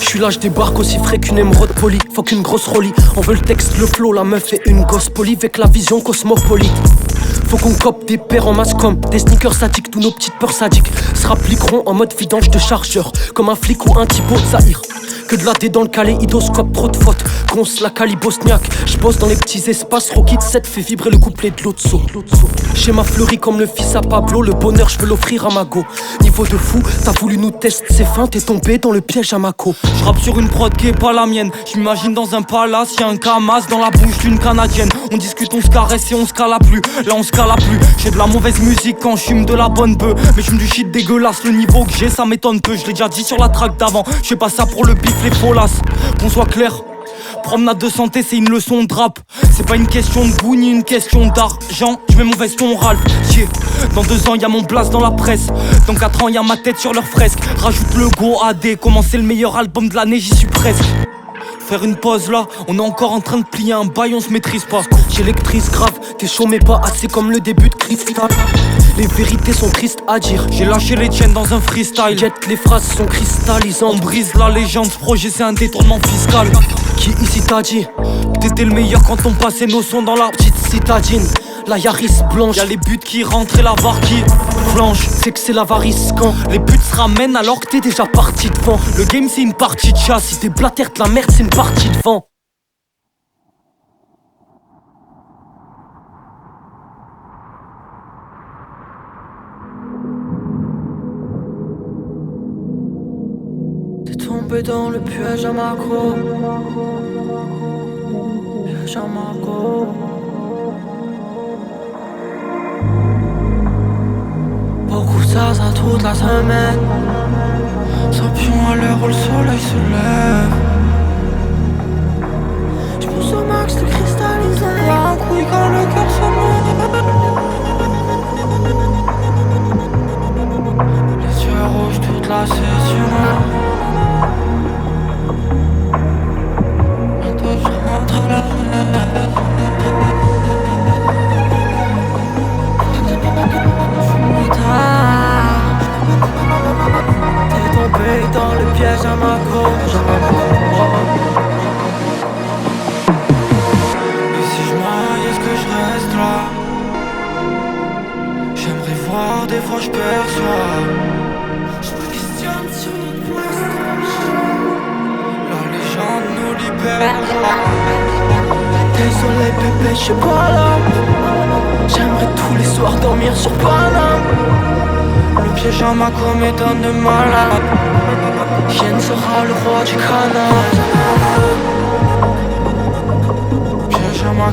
J'suis là, j'débarque aussi frais qu'une émeraude polie. Faut qu'une grosse rollie. On veut le texte, le flow, la meuf et une gosse polie avec la vision cosmopolite. Faut qu'on cope des paires en masse comme des sneakers sadiques. Tous nos petites peurs sadiques se rappliqueront en mode vidange de chargeur. Comme un flic ou un typo Zahir. Que de la dé dans le kaléidoscope, trop de fautes. Gonce la cali bosniaque. J'bosse dans les petits espaces. Rocket 7 fait vibrer le couplet de l'autre saut. Schéma fleuri comme le fils à Pablo. Le bonheur, j'veux l'offrir à Mago. Niveau de fou, t'as voulu nous tester ses fins. T'es tombé dans le piège à Mako. J'rappe sur une prod qui est pas la mienne. J'm'imagine dans un palace, y'a un camas dans la bouche d'une canadienne. On discute, on se caresse et on se cala plus. Là on se cala plus. J'ai de la mauvaise musique quand j'fume de la bonne bœuf. Mais j'fume du shit dégueulasse. Le niveau que j'ai, ça m'étonne peu. Je l'ai déjà dit sur la track d'avant. J'fais pas ça pour le bif, les folasses. Qu'on soit clair. Promenade de santé, c'est une leçon de rap. C'est pas une question de goût ni une question d'argent. J'mets mon veston Ralph, yeah. Dans 2 ans y'a mon blast dans la presse. Dans 4 ans y'a ma tête sur leurs fresques. Rajoute le go AD, commencer le meilleur album de l'année, j'y suis presque. Faire une pause là, on est encore en train de plier un bail, on se maîtrise pas. J'électrise grave, t'es chaud mais pas assez comme le début de Cristal. Les vérités sont tristes à dire. J'ai lâché les chaînes dans un freestyle. Jet, les phrases sont cristallisantes. On brise la légende, ce projet c'est un détournement fiscal. Qui ici t'a dit que t'étais le meilleur quand on passait nos sons dans la petite citadine? La Yaris blanche. Y'a les buts qui rentrent et la VAR qui flanche. C'est que c'est l'avarice quand les buts se ramènent alors que t'es déjà parti devant. Le game c'est une partie de chasse. Si t'es blatère de la merde c'est une partie de vent. T'es tombé dans le piège à Marco. Piège à Marco. Beaucoup ça toute la semaine. Sans pion à l'heure où le soleil se lève. J'pousse au max de cristallisé. Y'a un couille quand le cœur se met. Les yeux rouges toute la session. Bientôt je rentre à la fenêtre. T'es tombé dans le piège à ma gorge. Et si je m'aille, est-ce que je reste là? J'aimerais voir, des fois je perçois. Je me questionne sur notre place. La légende nous libère. Désolé bébé, je suis pas là. J'aimerais tous les soirs dormir sur Paname. Le piège à ma m'étonne de malade. Yen sera le roi du canal. Piège à ma